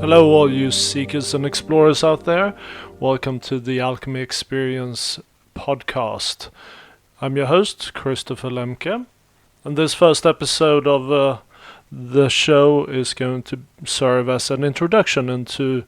Hello all you seekers and explorers out there. Welcome to the Alchemy Experience podcast. I'm your host, Christopher Lemke, and this first episode of the show is going to serve as an introduction into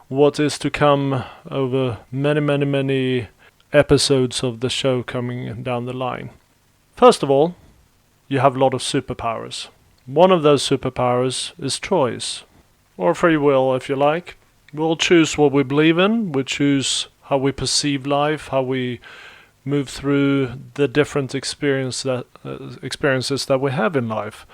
what is to come over many episodes of the show coming down the line. First of all, you have a lot of superpowers. One of those superpowers is choice. Or free will, if you like. We'll choose what we believe in, we choose how we perceive life, how we move through the different experiences that we have in life.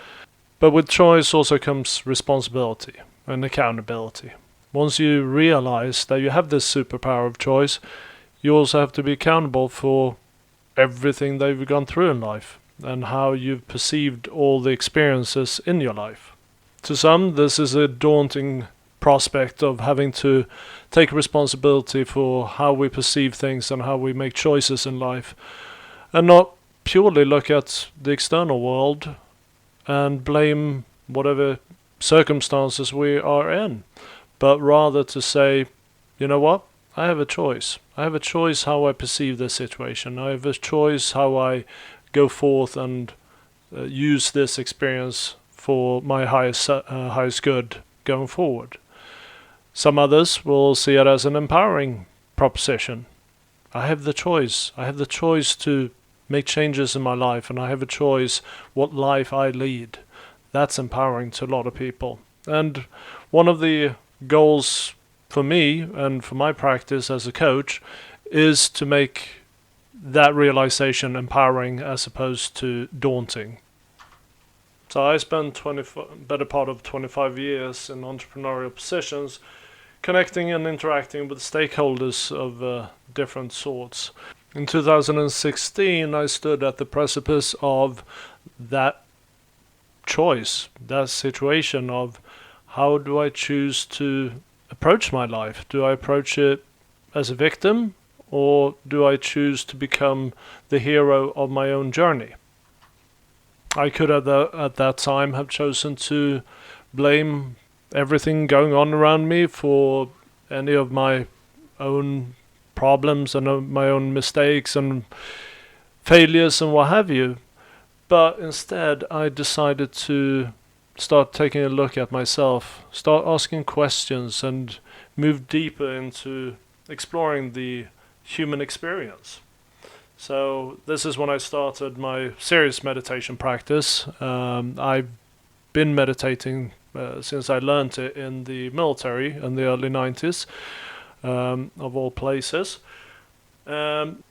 But with choice also comes responsibility and accountability. Once you realize that you have this superpower of choice, you also have to be accountable for everything that you've gone through in life and how you've perceived all the experiences in your life. To some, this is a daunting prospect of having to take responsibility for how we perceive things and how we make choices in life, and not purely look at the external world and blame whatever circumstances we are in, but rather to say, you know what, I have a choice. I have a choice how I perceive this situation. I have a choice how I go forth and use this experience for my highest good going forward. Some others will see it as an empowering proposition. I have the choice. I have the choice to make changes in my life, and I have a choice what life I lead. That's empowering to a lot of people. And one of the goals for me and for my practice as a coach is to make that realization empowering as opposed to daunting. So I spent better part of 25 years in entrepreneurial positions, connecting and interacting with stakeholders of different sorts. In 2016, I stood at the precipice of that choice, that situation of how do I choose to approach my life? Do I approach it as a victim, or do I choose to become the hero of my own journey? I could at that time have chosen to blame everything going on around me for any of my own problems and my own mistakes and failures and what have you. But instead, I decided to start taking a look at myself, start asking questions, and move deeper into exploring the human experience. So this is when I started my serious meditation practice. I've been meditating since I learned it in the military in the early 90s, of all places. And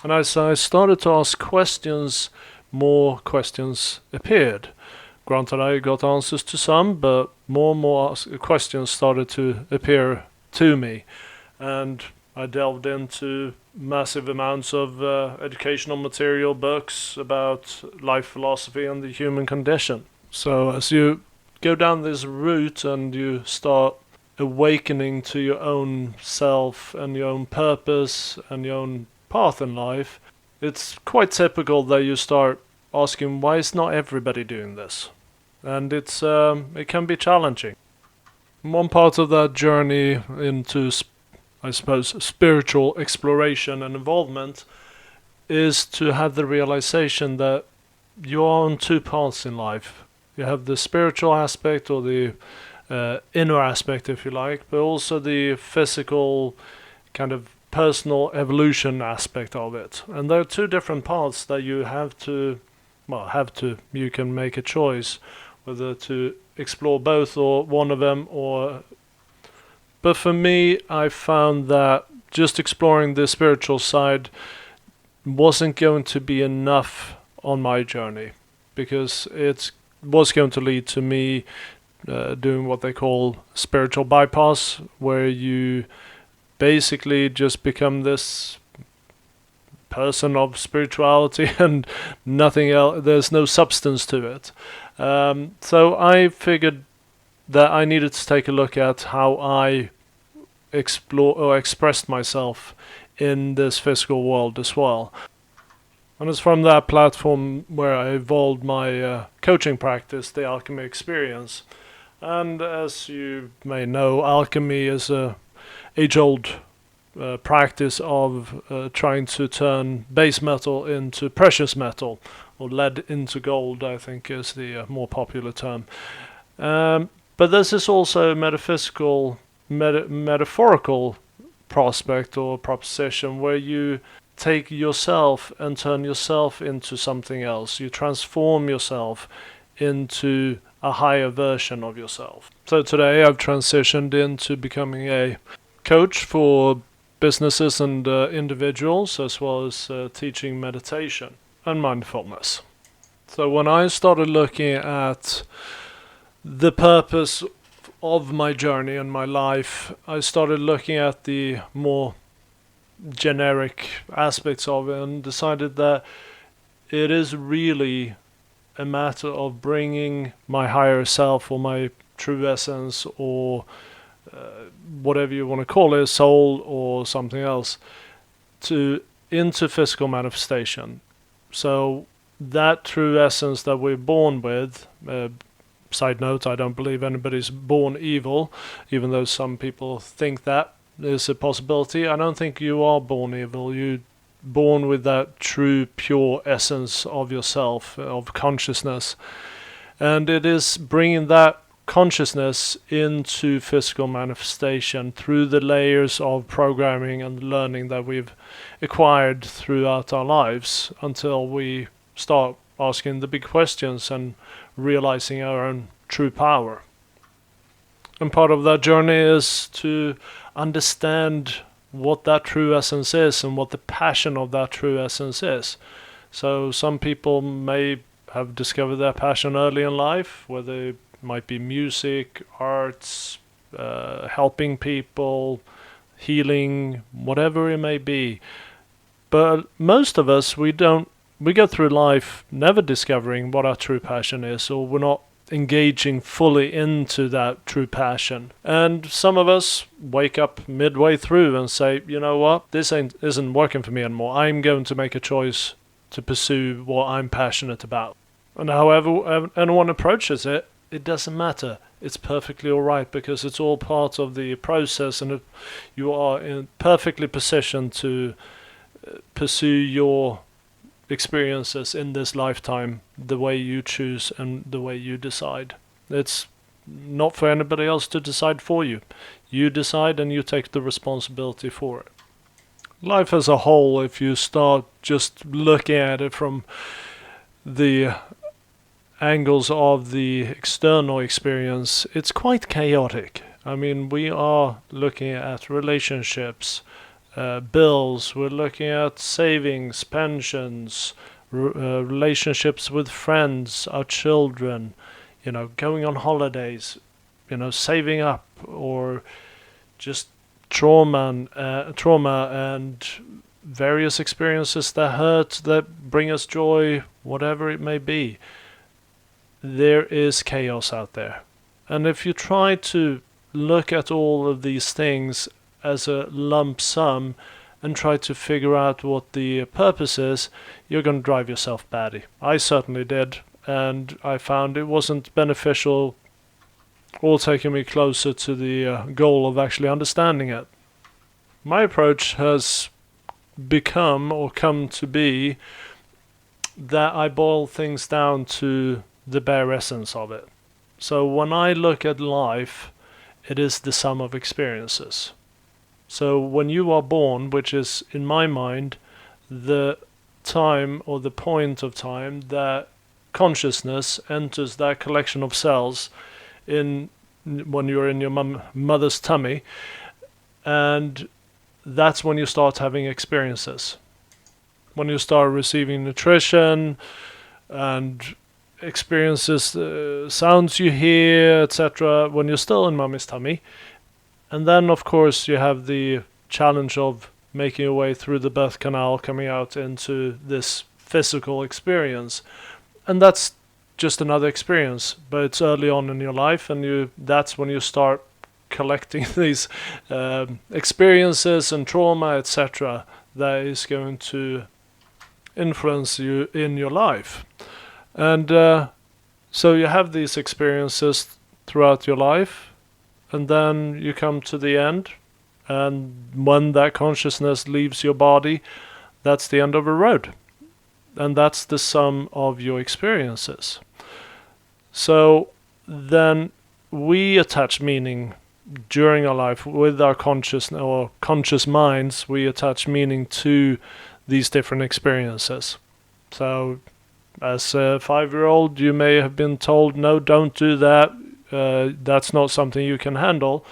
as I started to ask questions, more questions appeared. Granted, I got answers to some, but more and more questions started to appear to me. And I delved into massive amounts of educational material, books about life philosophy and the human condition. So as you go down this route and you start awakening to your own self and your own purpose and your own path in life, it's quite typical that you start asking, why is not everybody doing this? And it can be challenging. One part of that journey into I suppose spiritual exploration and involvement is to have the realization that you are on two paths in life. You have the spiritual aspect, or the inner aspect, if you like, but also the physical kind of personal evolution aspect of it. And there are two different paths that you you can make a choice whether to explore both or one of them, but for me, I found that just exploring the spiritual side wasn't going to be enough on my journey, because it was going to lead to me doing what they call spiritual bypass, where you basically just become this person of spirituality and nothing else. There's no substance to it. So I figured that I needed to take a look at how I expressed myself in this physical world as well. And it's from that platform where I evolved my coaching practice, the Alchemy Experience. And as you may know, alchemy is a age-old practice of trying to turn base metal into precious metal, or lead into gold, I think is the more popular term. But this is also a metaphorical prospect or proposition where you take yourself and turn yourself into something else. You transform yourself into a higher version of yourself. So today I've transitioned into becoming a coach for businesses and individuals, as well as teaching meditation and mindfulness. So when I started looking at the purpose of my journey and my life, I started looking at the more generic aspects of it and decided that it is really a matter of bringing my higher self, or my true essence, or whatever you want to call it, soul or something else, into physical manifestation. So that true essence that we're born with, side note, I don't believe anybody's born evil, even though some people think that is a possibility. I don't think you are born evil. You're born with that true, pure essence of yourself, of consciousness. And it is bringing that consciousness into physical manifestation through the layers of programming and learning that we've acquired throughout our lives, until we start asking the big questions and realizing our own true power. And part of that journey is to understand what that true essence is and what the passion of that true essence is. So some people may have discovered their passion early in life, whether it might be music, arts, helping people, healing, whatever it may be. But most of us, we go through life never discovering what our true passion is, or we're not engaging fully into that true passion. And some of us wake up midway through and say, you know what, this isn't working for me anymore. I'm going to make a choice to pursue what I'm passionate about. And however anyone approaches it, it doesn't matter. It's perfectly all right, because it's all part of the process, and you are perfectly positioned to pursue your experiences in this lifetime the way you choose and the way you decide. It's not for anybody else to decide for you. You decide and you take the responsibility for it. Life as a whole, if you start just looking at it from the angles of the external experience, it's quite chaotic. I mean, we are looking at relationships, bills, we're looking at savings, pensions, relationships with friends, our children, going on holidays, saving up, or just trauma and various experiences that hurt, that bring us joy, whatever it may be. There is chaos out there. And if you try to look at all of these things as a lump sum and try to figure out what the purpose is, you're going to drive yourself batty. I certainly did, and I found it wasn't beneficial or taking me closer to the goal of actually understanding it. My approach has become, or come to be, that I boil things down to the bare essence of it. So when I look at life, it is the sum of experiences. So when you are born, which is in my mind the time or the point of time that consciousness enters that collection of cells when you're in your mother's tummy, and that's when you start having experiences. When you start receiving nutrition and experiences, sounds you hear, etc., when you're still in mommy's tummy. And then, of course, you have the challenge of making your way through the birth canal, coming out into this physical experience. And that's just another experience, but it's early on in your life, and that's when you start collecting these experiences and trauma, etc., that is going to influence you in your life. And so you have these experiences throughout your life, and then you come to the end, and when that consciousness leaves your body, that's the end of a road. And that's the sum of your experiences. So then we attach meaning during our life with our conscious minds. We attach meaning to these different experiences. So as a 5-year-old, you may have been told, no, don't do that. That's not something you can handle.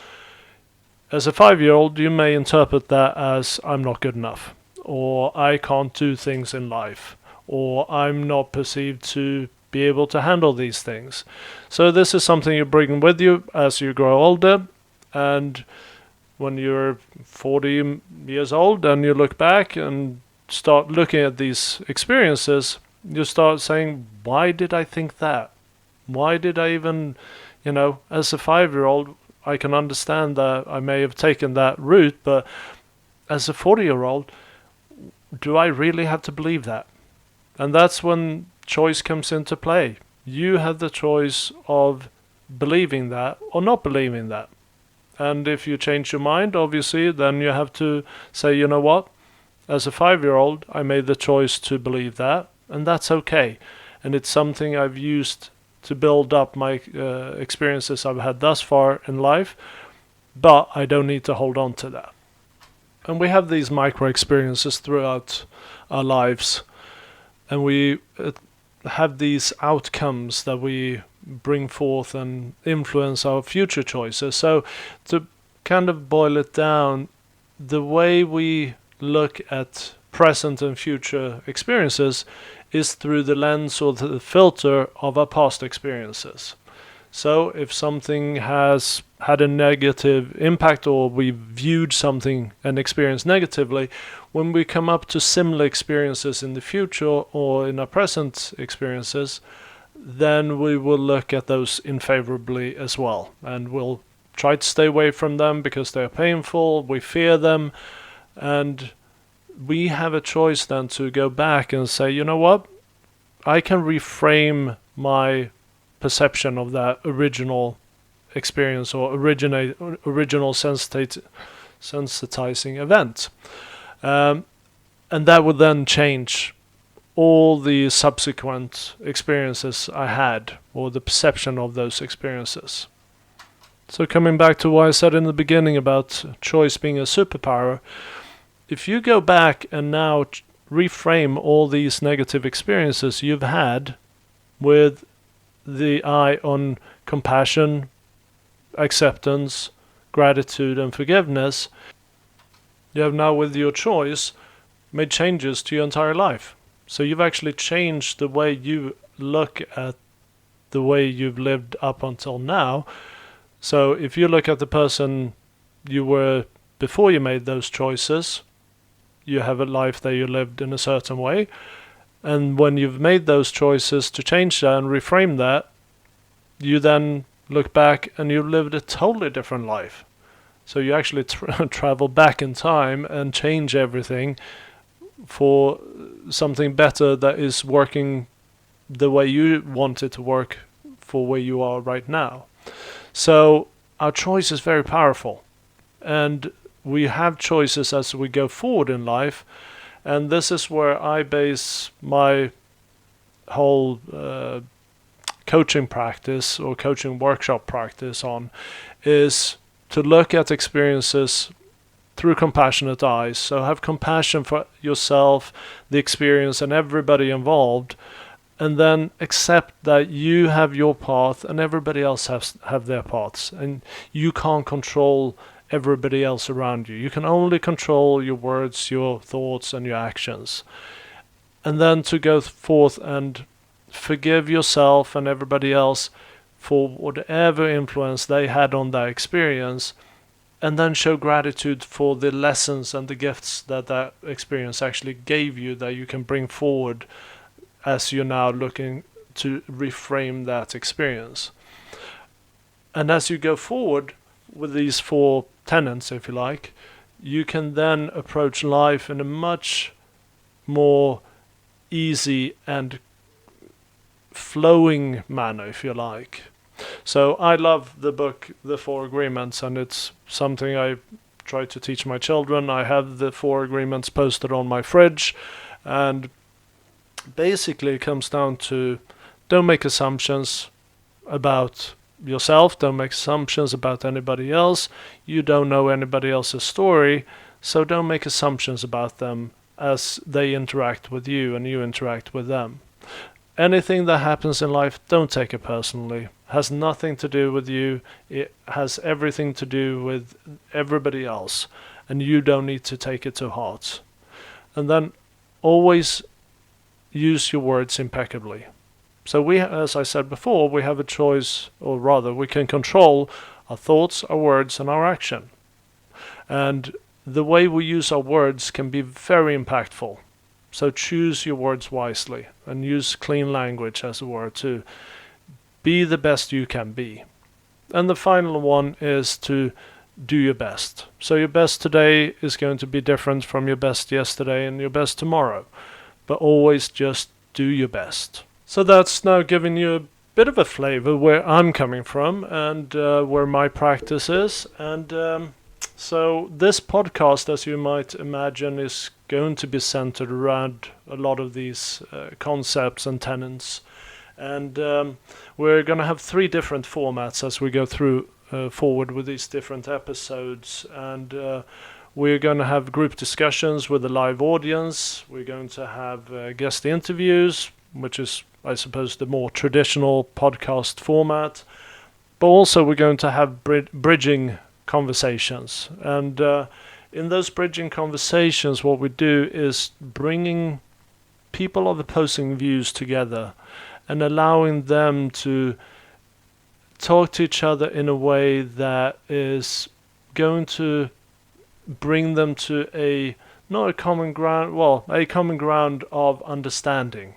As a 5-year-old, you may interpret that as, I'm not good enough, or I can't do things in life, or I'm not perceived to be able to handle these things. So this is something you bring with you as you grow older, and when you're 40 years old and you look back and start looking at these experiences, you start saying, why did I think that? Why did I even, as a 5-year-old, I can understand that I may have taken that route, but as a 40-year-old, do I really have to believe that? And that's when choice comes into play. You have the choice of believing that or not believing that. And if you change your mind, obviously, then you have to say, you know what? As a 5-year-old, I made the choice to believe that, and that's okay. And it's something I've used to build up my experiences I've had thus far in life, but I don't need to hold on to that. And we have these micro experiences throughout our lives, and we have these outcomes that we bring forth and influence our future choices. So to kind of boil it down, the way we look at present and future experiences is through the lens or the filter of our past experiences. So if something has had a negative impact, or we viewed something and experienced negatively, when we come up to similar experiences in the future or in our present experiences, then we will look at those unfavorably as well. And we'll try to stay away from them because they're painful, we fear them, and we have a choice then to go back and say, you know what? I can reframe my perception of that original experience or original sensitizing event. And that would then change all the subsequent experiences I had, or the perception of those experiences. So coming back to what I said in the beginning about choice being a superpower, if you go back and now reframe all these negative experiences you've had with the eye on compassion, acceptance, gratitude, and forgiveness, you have now, with your choice, made changes to your entire life. So you've actually changed the way you look at the way you've lived up until now. So if you look at the person you were before you made those choices, you have a life that you lived in a certain way. And when you've made those choices to change that and reframe that, you then look back and you lived a totally different life. So you actually travel back in time and change everything for something better that is working the way you want it to work for where you are right now. So our choice is very powerful, and we have choices as we go forward in life, and this is where I base my whole coaching practice or coaching workshop practice on, is to look at experiences through compassionate eyes. So have compassion for yourself, the experience, and everybody involved, and then accept that you have your path and everybody else have their paths, and you can't control everybody else around you. You can only control your words, your thoughts, and your actions. And then to go forth and forgive yourself and everybody else for whatever influence they had on that experience, and then show gratitude for the lessons and the gifts that that experience actually gave you, that you can bring forward as you're now looking to reframe that experience. And as you go forward with these 4 tenets, if you like, you can then approach life in a much more easy and flowing manner, if you like. So I love the book The Four Agreements, and it's something I try to teach my children. I have the Four Agreements posted on my fridge, and basically it comes down to don't make assumptions about yourself, don't make assumptions about anybody else. You don't know anybody else's story, so don't make assumptions about them as they interact with you and you interact with them. Anything that happens in life, don't take it personally. It has nothing to do with you. It has everything to do with everybody else, and you don't need to take it to heart. And then always use your words impeccably. So we, as I said before, we have a choice, or rather we can control our thoughts, our words, and our action. And the way we use our words can be very impactful. So choose your words wisely and use clean language, as it were, to be the best you can be. And the final one is to do your best. So your best today is going to be different from your best yesterday and your best tomorrow. But always just do your best. So that's now giving you a bit of a flavor where I'm coming from and where my practice is. And so this podcast, as you might imagine, is going to be centered around a lot of these concepts and tenets. And we're going to have 3 different formats as we go through forward with these different episodes. And we're going to have group discussions with a live audience. We're going to have guest interviews, which is, I suppose, the more traditional podcast format. But also we're going to have bridging conversations. And in those bridging conversations, what we do is bringing people of opposing views together and allowing them to talk to each other in a way that is going to bring them to a common ground of understanding.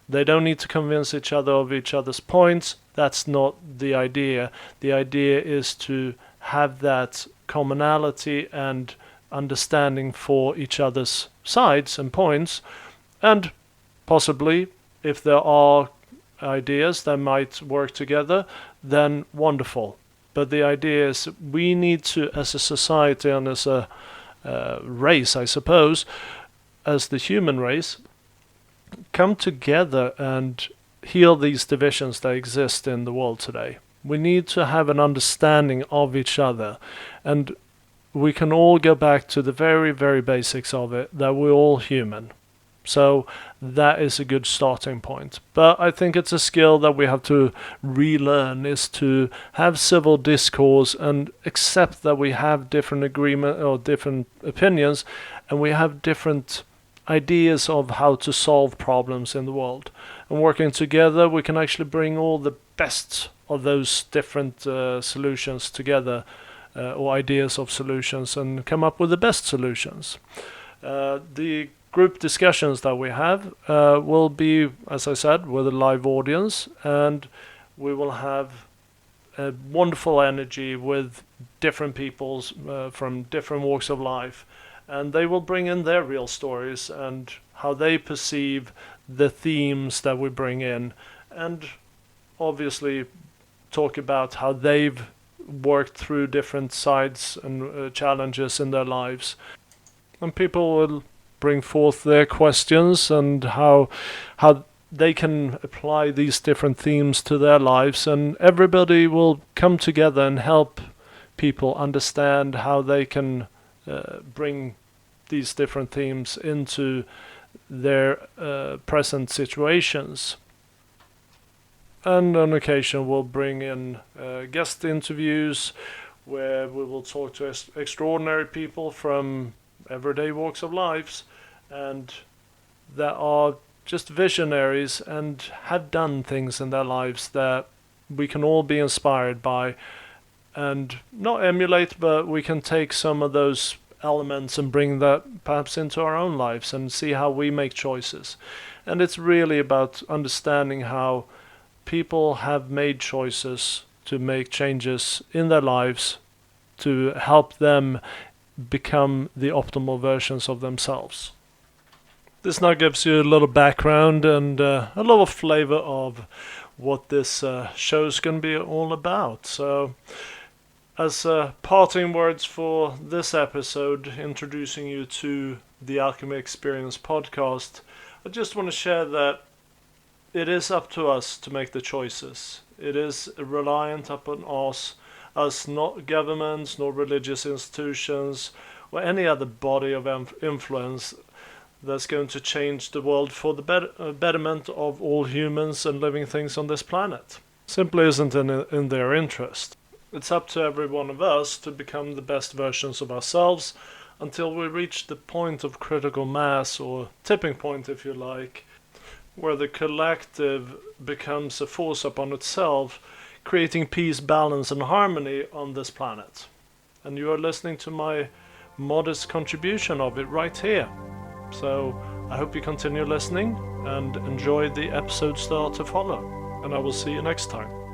They don't need to convince each other of each other's points. That's not the idea. The idea is to have that commonality and understanding for each other's sides and points, and possibly, if there are ideas that might work together, then wonderful. But the idea is we need to, as a society and as a race, I suppose, as the human race, come together and heal these divisions that exist in the world today. We need to have an understanding of each other, and we can all go back to the very, very basics of it, that we're all human. So that is a good starting point. But I think it's a skill that we have to relearn, is to have civil discourse and accept that we have different agreement or different opinions, and we have different ideas of how to solve problems in the world. And working together, we can actually bring all the best of those different solutions together, or ideas of solutions, and come up with the best solutions. The group discussions that we have will be, as I said, with a live audience, and we will have a wonderful energy with different peoples from different walks of life, and they will bring in their real stories and how they perceive the themes that we bring in, and obviously talk about how they've worked through different sides and challenges in their lives. And people will bring forth their questions and how they can apply these different themes to their lives, and everybody will come together and help people understand how they can bring these different themes into their present situations. And on occasion we'll bring in guest interviews where we will talk to extraordinary people from everyday walks of lives, and that are just visionaries and have done things in their lives that we can all be inspired by, and not emulate, but we can take some of those elements and bring that perhaps into our own lives and see how we make choices. And it's really about understanding how people have made choices to make changes in their lives to help them become the optimal versions of themselves. This now gives you a little background and a little flavor of what this show's going to be all about. So, as parting words for this episode, introducing you to the Alchemy Experience podcast, I just want to share that it is up to us to make the choices. It is reliant upon us, not governments, nor religious institutions, or any other body of influence that's going to change the world for the betterment of all humans and living things on this planet. Simply isn't in their interest. It's up to every one of us to become the best versions of ourselves until we reach the point of critical mass, or tipping point if you like, where the collective becomes a force upon itself, creating peace, balance and harmony on this planet. And you are listening to my modest contribution of it right here. So I hope you continue listening and enjoy the episodes that are to follow. And I will see you next time.